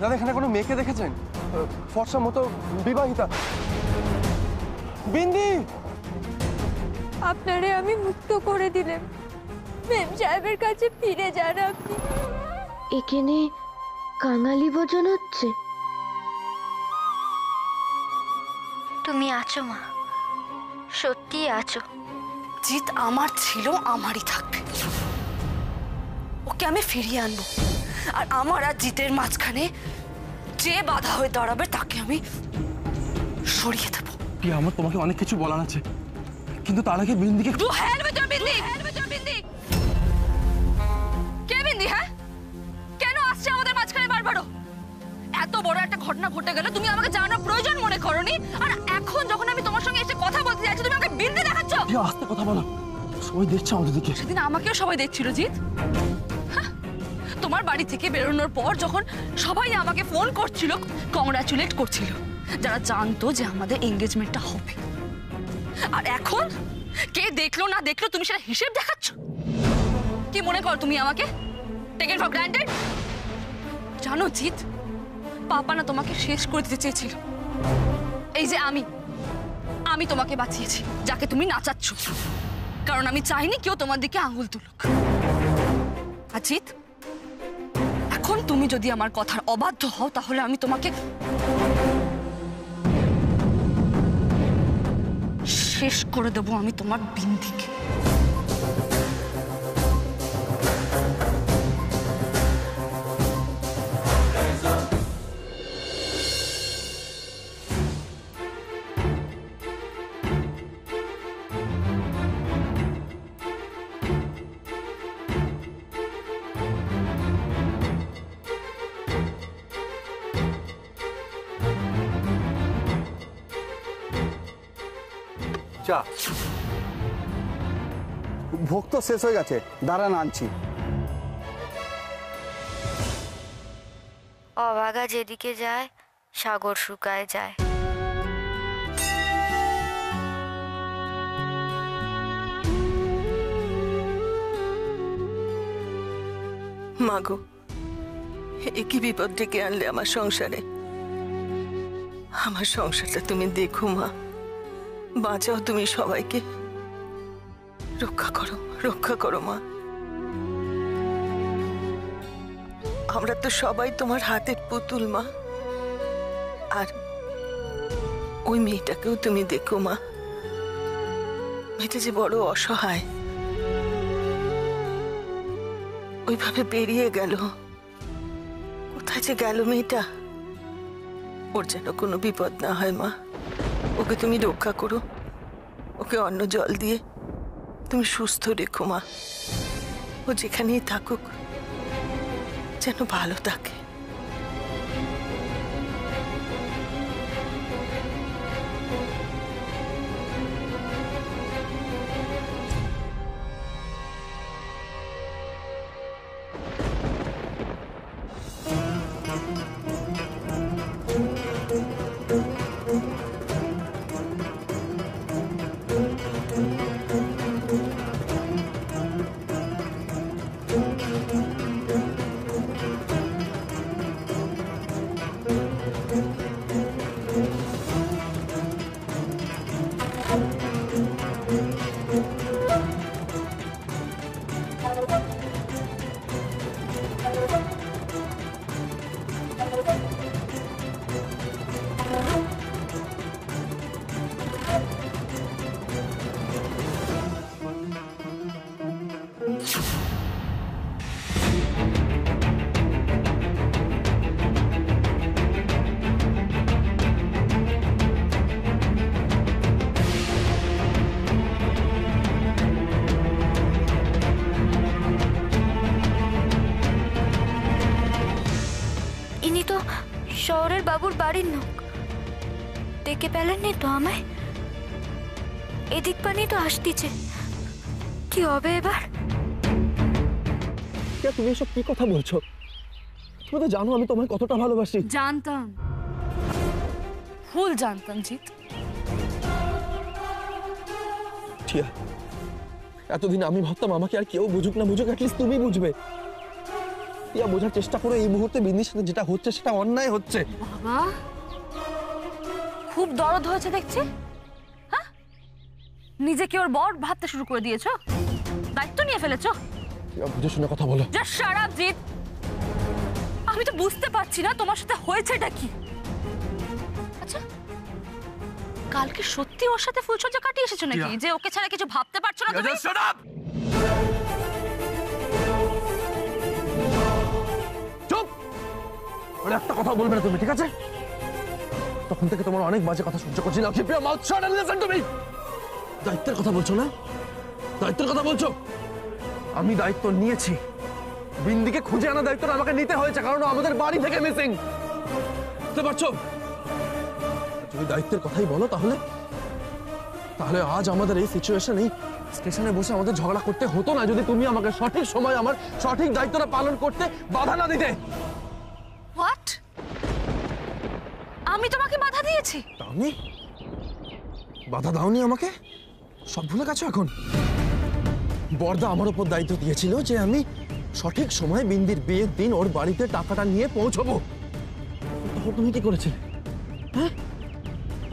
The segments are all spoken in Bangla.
দাদা এখানে কোনো মেয়েকে দেখেছেন? ফর্সা মতো বিবাহিতা। বিন্দি, আপনারে আমি মুক্ত করে দিলাম, মেম সাহেবের কাছে ফিরে যান আপনি। এখানে কাঙালি ভোজন হচ্ছে। তুমি আছো মা, সত্যি আছো। জিত আমার ছিল, আমারই থাকবে। ওকে আমি ফিরিয়ে আনবো, আর আমার আর জিতের মাঝখানে যে বাধা হয়ে দাঁড়াবে তাকে আমি সরিয়ে দেবো। আমার তোমাকে অনেক কিছু বলার আছে, কিন্তু তার আগে বিন্দিকে। বিন্দি কে? বিন্দি? হ্যাঁ, কেন আসছে আমাদের মাঝখানে বারবারও? এত বড় একটা ঘটনা ঘটে গেল, তুমি আমাকে জানানোর প্রয়োজন মনে করনি? আর এখন যখন আমি তোমার সঙ্গে এসে কথা বলতে যাচ্ছি, তুমি আমাকে বিন্দি দেখাচ্ছ? আস্তে কথা বলো, সবাই দেখছে আমাদের দিকে। সেদিন আমাকেও সবাই দেখছিল জিৎ। তোমার বাড়ি থেকে বেরোনোর পর যখন সবাই আমাকে ফোন করছিল, কংগ্রাচুলেট করছিল, যারা জানতো যে আমাদের এঙ্গেজমেন্টটা হবে। আর এখন কে দেখলো না দেখলো তুমি সেটা হিসেব দেখাচ্ছ? কি মনে কর তুমি আমাকে? Taken for granted? জানো জিৎ, পাপা না তোমাকে শেষ করে দিতে চেয়েছিল। এই যে আমি তোমাকে বাঁচিয়েছি, যাকে তুমি নাচাচ্ছ, কারণ আমি চাইনি কেউ তোমার দিকে আঙুল তুলুক। আর জিৎ, এখন তুমি যদি আমার কথার অবাধ্য হও, তাহলে আমি তোমাকে শেষ করে দেবো, আমি তোমার বিন্দিকে। চা ভোগ তো শেষ হয়ে গেছে, দাঁড়ান আনছি। অভাগা যেদিকে যায় সাগর শুকায় যায়। মাগো, একই বিপদ ডেকে আনলে আমার সংসারে। আমার সংসারটা তুমি দেখো মা, বাঁচাও তুমি সবাইকে, রক্ষা করো মা। আমরা তো সবাই তোমার হাতের পুতুল মা। আর ওই মেয়েটাকেও তুমি দেখো মা, মেয়েটা যে বড় অসহায়, ওইভাবে বেরিয়ে গেল। কোথায় যে গেল মেয়েটা? ওর যেন কোনো বিপদ না হয় মা, ওকে তুমি রক্ষা করো, ওকে অন্ন জল দিয়ে তুমি সুস্থ রেখো মা। ও যেখানেই থাকুক যেন ভালো থাকে। শহরের বাবুর বাড়ির লোক দেখে পেলেননি তো আমায়? এদিক পানি তো আসতেছে, কি হবে এবার? তুমি এসব কি কথা বলছো? তুমি তো জানো আমি তোমায় কতটা ভালোবাসি। জানতাম, ফুল জানতাম জিৎ। টিয়া, এতদিন আমি ভাবতাম আমাকে আর কেউ বুঝুক না বুঝুক, অ্যাটলিস্ট তুমি বুঝবে। টিয়া বোঝার চেষ্টা করো, এই মুহূর্তে বিন্দির সাথে যেটা হচ্ছে সেটা অন্যায় হচ্ছে। বাবা খুব দরদ হয়েছে দেখছি। হ্যাঁ, নিজেকে ওর বর ভাবতে শুরু করে দিয়েছো, দায়িত্ব নিয়ে ফেলেছো। টিয়া বুঝে শুনে কথা বলো। যা শারাপ জিৎ, আমি তো বুঝতে পারছি না তোমার সাথে হয়েছেটা কি। আচ্ছা, কালকে সত্যি ওর সাথে ফুলসজ্জা কাটিয়ে এসেছো নাকি, যে ওকে ছাড়া কিছু ভাবতে পারছো না তুমি? চুপ! ওরা একটা কথা বলবে না তুমি, ঠিক আছে? তখন থেকে তোমার অনেক বাজে কথা সহ্য করছি না। Keep your mouth shut and listen to me! দায়িত্বের কথা বলছো না? দায়িত্বের কথা বলছো? আমি দায়িত্ব নিয়েছি। বিন্দিকে খুঁজে আনা দায়িত্বটা আমাকে নিতে হয়েছে, কারণ ও আমাদের বাড়ি থেকে মিসিং। বুঝতে পারছো? যদি দায়িত্বের কথাই বলো তাহলে তাহলে আজ আমাদের এই সিচুয়েশন, এই স্টেশনে বসে আমাদের ঝগড়া করতে হতো না, যদি তুমি আমাকে সঠিক সময় আমার সঠিক দায়িত্বটা পালন করতে বাধা না দিতে। হোয়াট? আমি তোমাকে বাধা দিয়েছি? দাওনি? বাধা দাওনি আমাকে? সব ভুলে গেছো এখন? বর্দা আমার উপর দায়িত্ব দিয়েছিল যে আমি সঠিক সময় বিন্দির বিয়ের দিন ওর বাড়িতে টাকাটা নিয়ে পৌঁছবো। তখন তুমি কি করেছিলে? হ্যাঁ,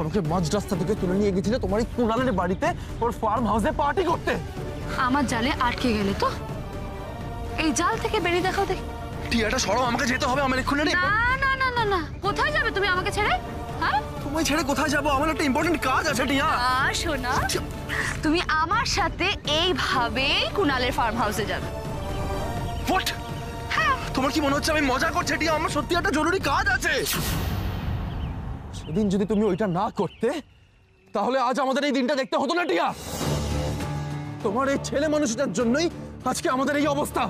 আমাকে মাঝ রাস্তা থেকে তুলে নিয়ে গেছিলে তোমার এই কুণালের বাড়িতে, ওর ফার্ম হাউসে পার্টি করতে। আমার জালে আটকে গেলে তো? এই জাল থেকে বেরিয়ে দেখাও দেখি। টিয়াটা সরো, আমাকে যেতে হবে। আমার এক্ষুনি না না না না না, কোথায় যাবে তুমি আমাকে ছেড়ে? হ্যাঁ, তোমায় ছেড়ে কোথায় যাবো? আমার একটা ইম্পর্টেন্ট কাজ আছে টিয়া। শোনা, তুমি আমার সাথে এইভাবেই কুণালের ফার্ম হাউসে যাবে। হোয়াট? হ্যাঁ, তোমার কি মনে হচ্ছে আমি মজা করছি টিয়া? আমার সত্যি একটা জরুরি কাজ আছে। সেদিন যদি তুমি ওইটা না করতে তাহলে আজ আমাদের এই দিনটা দেখতে হতো না টিয়া। তোমার এই ছেলে মানুষটার জন্যই আজকে আমাদের এই অবস্থা।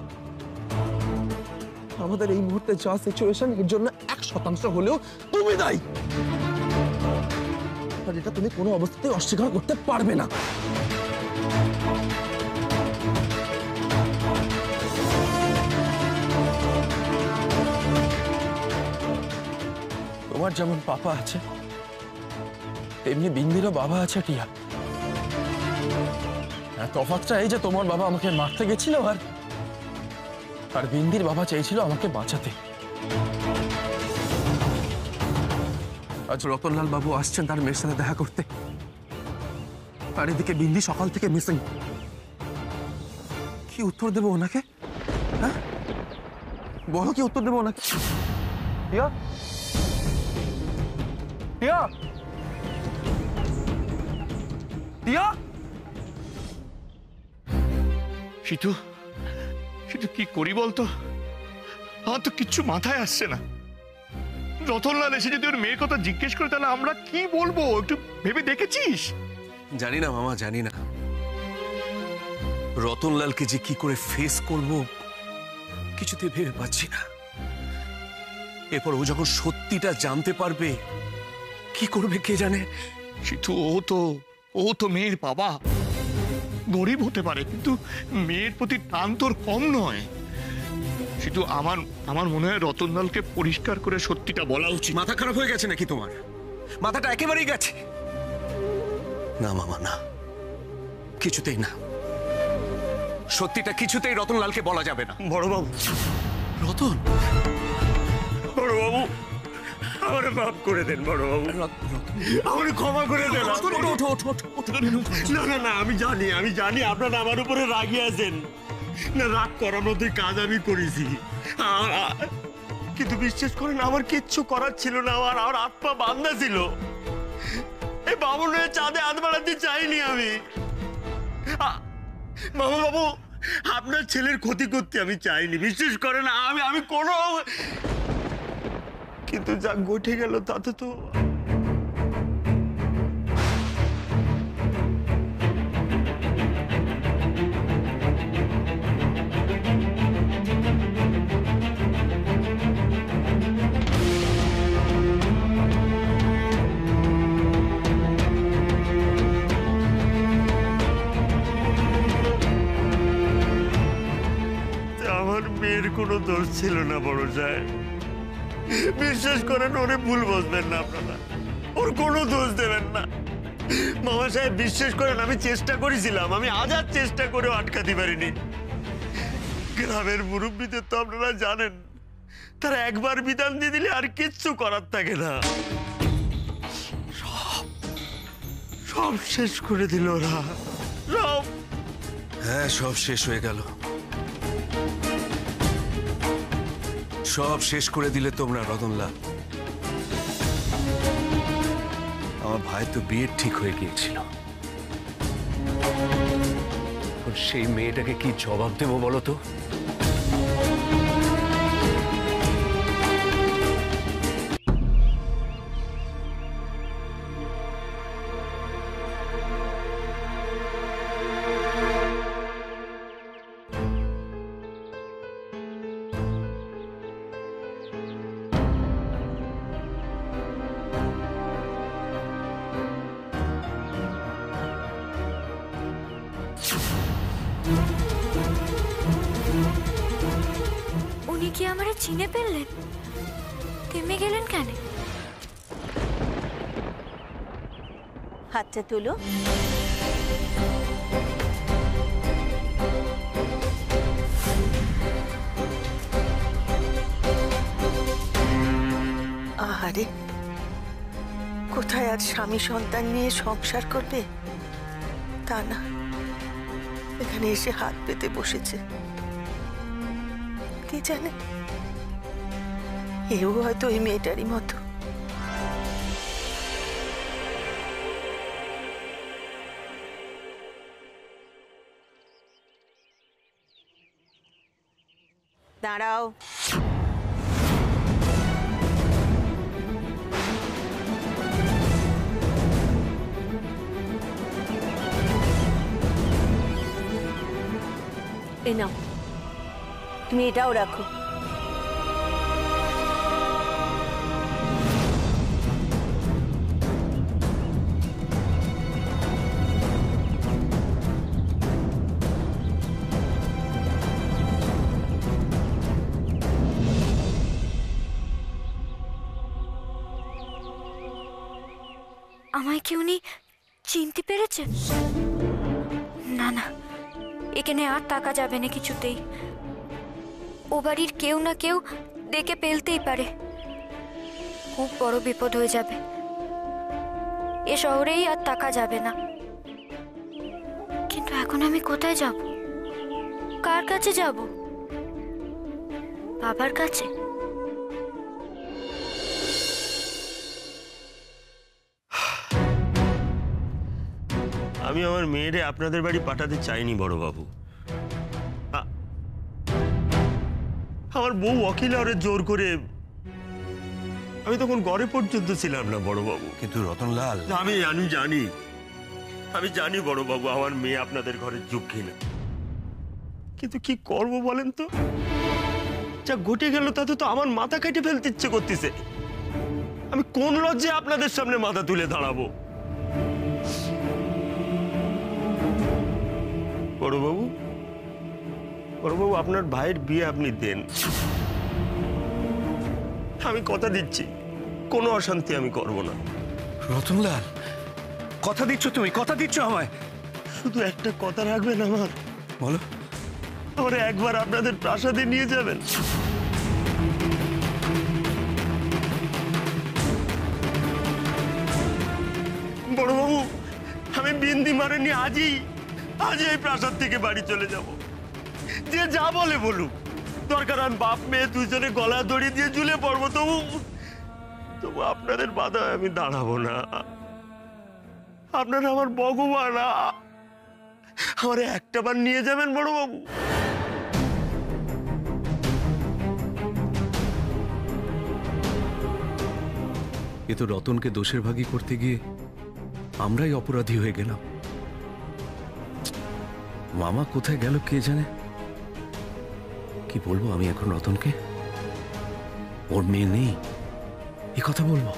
আমাদের এই মুহূর্তে যা সিচুয়েশন, এর জন্য 1% হলেও তুমি দায়ী। আর এটা তুমি কোনো অবস্থাতেই অস্বীকার করতে পারবে না। তোমার যেমন পাপা আছে, তেমনি বিন্দিরও বাবা আছে টিয়া। তফাৎটা এই যে তোমার বাবা আমাকে মারতে গেছিল, আর বিন্দির বাবা চেয়েছিল আমাকে বাঁচাতে। আজ রতনলাল বাবু আসছেন তার মেয়ের সাথে দেখা করতে, আর এদিকে বিন্দি সকাল থেকে মিসিং। কি উত্তর দেবো ওনাকে? হ্যাঁ, বলো কি উত্তর দেবো ওনাকে? টিয়া, টিয়া, টিয়া। সিতু, সিতু কি করি বলতো? আমার তো কিচ্ছু মাথায় আসছে না। রতনলাল এসে যদি ওর মেয়ের কথা জিজ্ঞেস করে তাহলে আমরা কি বলবো? একটু ভেবে দেখেছিস? জানি না মামা, জানি না রতনলালকে যে কি করে ফেস করব কিছুতে ভেবে পাচ্ছি না। এরপর ও যখন সত্যিটা জানতে পারবে কি করবে কে জানে। সিতু, ও তো মেয়ের বাবা, গরিব হতে পারে কিন্তু মেয়ের প্রতি টান তোর কম নয়। সিতু, আমার মনে হয় রতনলালকে পরিষ্কার করে সত্যিটা বলা উচিত। মাথা খারাপ হয়ে গেছে নাকি তোমার? মাথাটা একেবারেই গেছে? না মামা, না, কিছুতেই না। সত্যিটা কিছুতেই রতনলালকে বলা যাবে না। বড়বাবু, রতন, বড়বাবু, আমার মাফ করে দেন বড়বাবু, আমার ক্ষমা করে দেন। না না না, আমি জানি আপনারা আমার উপরে রাগি আছেন। না, রাগ করানোর কাজ আমি করেছি, কিন্তু বিশ্বাস করেন আমার কিচ্ছু করার ছিল না। আমার হাত পা বাঁধা ছিল। এই বামুনের চাঁদে হাত বাড়াতে চাইনি আমি। মামা বাবু, আপনার ছেলের ক্ষতি করতে আমি চাইনি, বিশ্বাস করেন। আমি কোনো, কিন্তু যা ঘটে গেল তাতে তো আমার মেয়ের কোনো দোষ ছিল না বড় সাহেব। বিশ্বাস করেন, ওরে ভুল বুঝবেন না আপনারা, ওর কোনো দোষ দেবেন না। মামা সাহেব, বিশ্বাস করেন, আমি চেষ্টা করেছিলাম, আমি হাজার চেষ্টা করেও আটকাতে পারিনি। গ্রামের মুরব্বীদের তো আপনারা জানেন, তারা একবার বিধান দিয়ে দিলে আর কিচ্ছু করার থাকে না। সব সব শেষ করে দিল ওরা, সব। হ্যাঁ, সব শেষ হয়ে গেল। সব শেষ করে দিলে তোমরা রতনলাল। আমার ভাই তো বিয়ে ঠিক হয়ে গিয়েছিল, সেই মেয়েটাকে কি জবাব দেবো বলো তো? উনি কি আমারে চিনে ফেললেন? থেমে গেলেন কেন? হাতটা তুলো। আহারে, কোথায় আজ স্বামী সন্তান নিয়ে সংসার করবে? তা না, এখানে এসে হাত পেতে বসেছে। কে জানে, এও হয়তো ওই মেয়েটারই মতো। দাঁড়াও। এ নাও, তুমি এটাও রাখো। আমায় কি উনি চিনতে পেরেছেন? না না, এখানে আর থাকা যাবে না কিছুতেই। ও বাড়ির কেউ না কেউ দেখে ফেলতেই পারে, খুব বড় বিপদ হয়ে যাবে। এ শহরেই আর থাকা যাবে না। কিন্তু এখন আমি কোথায় যাব? কার কাছে যাব? বাবার কাছে? আমি আমার মেয়েরে আপনাদের বাড়ি পাঠাতে চাইনি বড়বাবু। আমার বউ অখিলা ওরে জোর করে, আমি তখন ঘরে পর্যন্ত ছিলাম না বড়বাবু। কিন্তু রতনলাল, আমি জানি বড়বাবু, আমার মেয়ে আপনাদের ঘরের যোগ্যী না। কিন্তু কি করব বলেন তো? যা ঘটে গেল তাতে তো আমার মাথা কেটে ফেলতে ইচ্ছে করতেছে। আমি কোন লজ্জায় আপনাদের সামনে মাথা তুলে দাঁড়াবো? বড়বাবু, আপনার ভাইয়ের বিয়ে আপনি দেন। আমি কথা দিচ্ছি, কোনো অশান্তি আমি করব না। রতনলাল, কথা দিচ্ছ তুমি? কথা দিচ্ছ আমায়? শুধু একটা কথা রাখবেন আমার। বলো। আমার একবার আপনাদের প্রাসাদে নিয়ে যাবেন। বড়বাবু, আমি বিন্দি মারেনি, আজই এই প্রাসাদ থেকে বাড়ি চলে যাব। যে যা বলে বলুক, দরকার আমি বাপ মেয়ে দুজনে গলা দড়ি দিয়ে ঝুলে পড়বো, তবু আপনাদের বাধায় আমি দাঁড়াবো না। আপনারা আমার ভগবান, আমার একটাবার নিয়ে যাবেন বড়বাবু। এ তো রতনকে দোষের ভাগী করতে গিয়ে আমরাই অপরাধী হয়ে গেলাম। মামা কোথায় গেল কে জানে। কি বলবো আমি এখন রতনকে? ওর মেয়ে নেই এ কথা বলবো?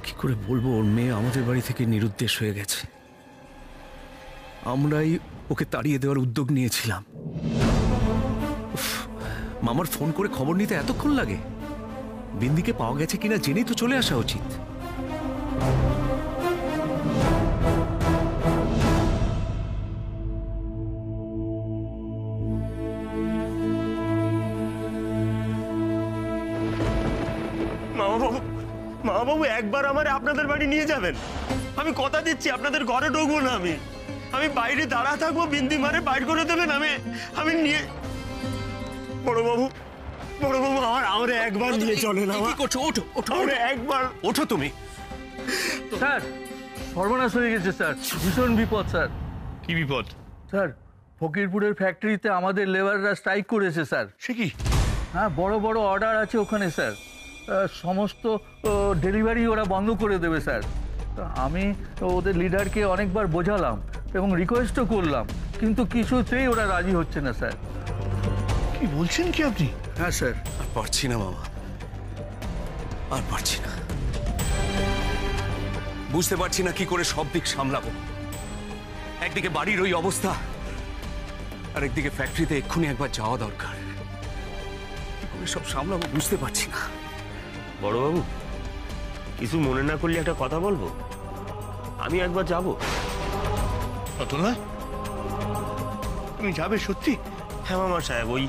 কি করে বলবো ওর মেয়ে আমাদের বাড়ি থেকে নিরুদ্দেশ হয়ে গেছে? আমরাই ওকে তাড়িয়ে দেওয়ার উদ্যোগ নিয়েছিলাম। মামার ফোন করে খবর নিতে এতক্ষণ লাগে? বিন্দিকে পাওয়া গেছে কিনা জেনেই তো চলে আসা উচিত। বাবু একবার আমার আপনাদের বাড়ি নিয়ে যাবেন? আমি কথা দিচ্ছি আপনাদের ঘরে ঢুকবো না। আমি বাইরে দাঁড়া থাকবো, বিন্দি মারে বাইর করে দেবেন। আমি নিয়ে বড়বাবু আমার একবার নিয়ে চলেন। কি করছো? ওঠো ওঠো একবার ওঠো তুমি। স্যার সর্বনাশ হয়ে গেছে স্যার, ভীষণ বিপদ স্যার। কি বিপদ? স্যার ফকিরপুরের ফ্যাক্টরিতে আমাদের লেবাররা স্ট্রাইক করেছে স্যার। সে কি? হ্যাঁ, বড় বড় অর্ডার আছে ওখানে স্যার। সমস্ত ডেলিভারি ওরা বন্ধ করে দেবে স্যার। আমি ওদের লিডারকে অনেকবার বোঝালাম এবং রিকোয়েস্টও করলাম, কিন্তু কিছুতেই ওরা রাজি হচ্ছে না স্যার। কি বলছেন কি আপনি? হ্যাঁ স্যার। আর পারছি না মামা, আর পারছি না। বুঝতে পারছি না কি করে সব দিক সামলাবো। একদিকে বাড়ির ওই অবস্থা, আর একদিকে ফ্যাক্টরিতে এক্ষুনি একবার যাওয়া দরকার। কি করে সব সামলাবো বুঝতে পারছি না। বড়বাবু কিছু মনে না করলে একটা কথা বলবো? আমি একবার যাব। রতনলাল, তুমি যাবে সত্যি? হ্যাঁ মামা সাহেব, ওই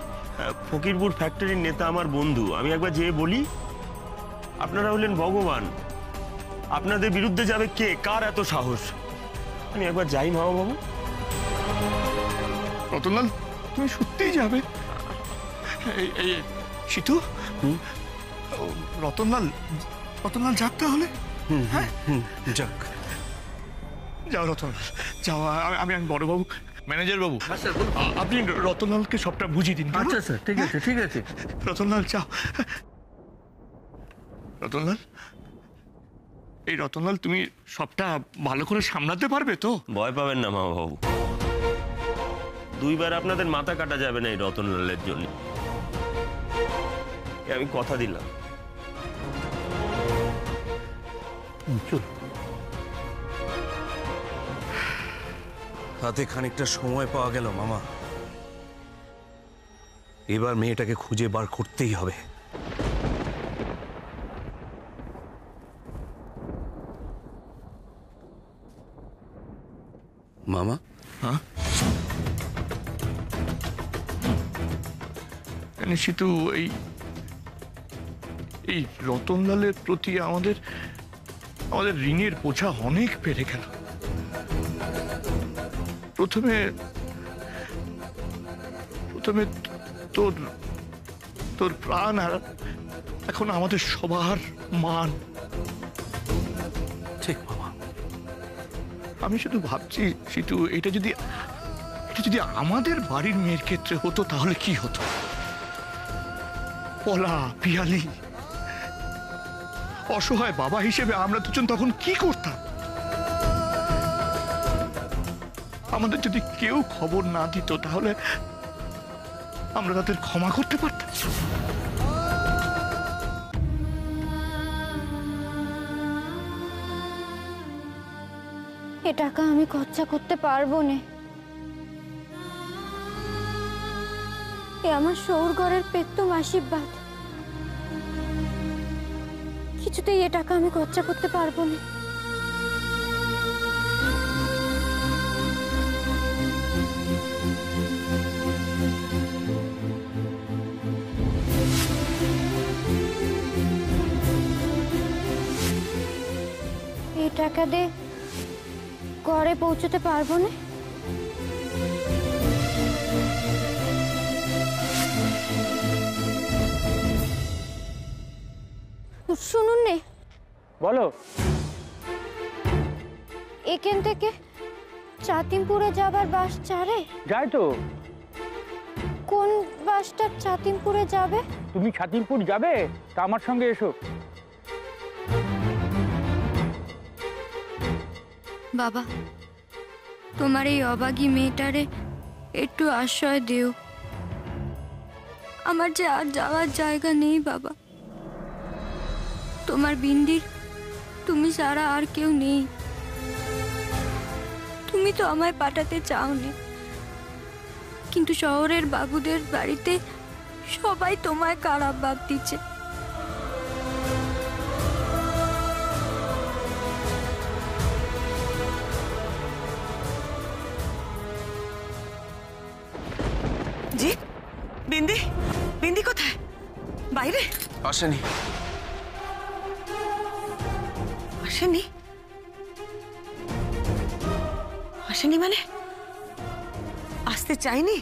ফকিরপুর ফ্যাক্টরির নেতা আমার বন্ধু। আমি একবার যেয়ে বলি, আপনারা হলেন ভগবান, আপনাদের বিরুদ্ধে যাবে কে? কার এত সাহস? আমি একবার যাই মামা বাবু। রতনলাল, তুমি সত্যিই যাবে? এই সিতু, রতনলাল যাক তাহলে। হ্যাঁ যাক, যাও রতনলাল যাও। আমি বড়বাবু, ম্যানেজার বাবু, আপনি রতনলালকে সবটা বুঝিয়ে দিন। আচ্ছা স্যার, ঠিক আছে ঠিক আছে। রতনলাল যাও। রতনলাল, এই রতনলাল তুমি সবটা ভালো করে সামলাতে পারবে তো? ভয় পাবেন না মামা বাবু, দুইবার আপনাদের মাথা কাটা যাবে না এই রতনলালের জন্য। আমি কথা দিলাম। হাতে খানিকটা সময় পাওয়া গেল মামা। এবার মেয়েটাকে খুঁজে বার করতেই হবে। মামা, হ্যাঁ সিতু, এই রতনলালের প্রতি আমাদের ঋণের বোঝা অনেক বেড়ে গেল। প্রথমে তোর প্রাণ, আর এখন আমাদের সবার মান। ঠিক মামা। আমি শুধু ভাবছি সিতু, এটা যদি আমাদের বাড়ির মেয়ের ক্ষেত্রে হতো তাহলে কি হতো? পলা, পিয়ালি, অসহায় বাবা হিসেবে আমরা দুজন তখন কি করতাম? আমাদের যদি কেউ খবর না দিত তাহলে আমরা তাদের ক্ষমা করতে পারতাম। এ টাকা আমি খরচা করতে পারবো না। এ আমার সৌরগড়ের পেত্তম আশীর্বাদ। কিছুতেই এ টাকা আমি খরচা করতে পারবো না। এই টাকা দিয়ে ঘরে পৌঁছতে পারবো না। শুনুন নে। বলো। এখান থেকে চাতিমপুরে যাবার বাস ছাড়ে? যাই তো। কোন বাসটা চাতিমপুরে যাবে? তুমি ছাতিমপুর যাবে তা আমার সঙ্গে এসো। বাবা, তোমার এই অবাগী মেয়েটারে একটু আশ্রয় দিও। আমার যে আর যাওয়ার জায়গা নেই বাবা। তোমার বিন্দির তুমি ছাড়া আর কেউ নেই। তুমি তো আমায় পাঠাতে চাওনি, কিন্তু শহরের বাবুদের বাড়িতে সবাই তোমায় খারাপ ভাব দিচ্ছে। জি, বিন্দি, বিন্দি কোথায়? বাইরে আসেনি। আসেনি? আসেনি মানে আসতে চাইনি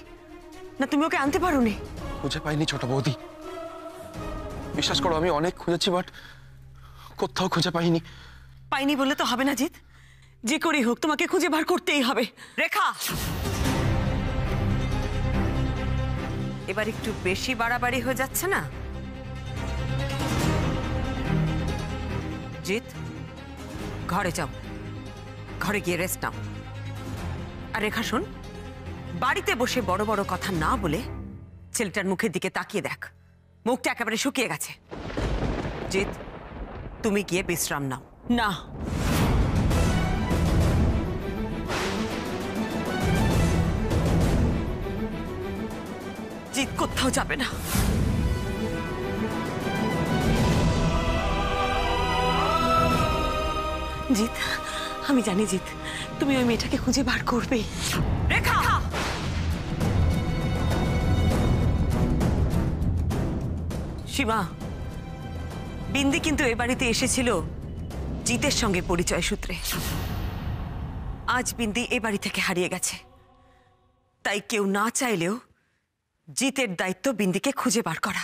না? তুমি ওকে আনতে পারোনি? খুঁজে পাইনি ছোট বৌদি, বিশ্বাস করো আমি অনেক খুঁজেছি, বাট কোথাও খুঁজে পাইনি। পাইনি বলে তো হবে না জিৎ, যে করেই হোক তোমাকে খুঁজে বার করতেই হবে। রেখা, এবার একটু বেশি বাড়াবাড়ি হয়ে যাচ্ছে না? জিৎ, ঘরে যাও, ঘরে গিয়ে রেস্ট নাও। আর রেখা শোন, বাড়িতে বসে বড় বড় কথা না বলে ছেলেটার মুখের দিকে তাকিয়ে দেখ, মুখটা একেবারে শুকিয়ে গেছে। জিৎ, তুমি গিয়ে বিশ্রাম নাও। না, জিৎ কোথাও যাবে না। জিৎ, আমি জানি জিৎ, তুমি ওই মেয়েটাকে খুঁজে বার করবে। রেখা, সীমা, বিন্দি কিন্তু এ বাড়িতে এসেছিল জিতের সঙ্গে পরিচয় সূত্রে। আজ বিন্দি এ বাড়ি থেকে হারিয়ে গেছে, তাই কেউ না চাইলেও জিতের দায়িত্ব বিন্দিকে খুঁজে বার করা।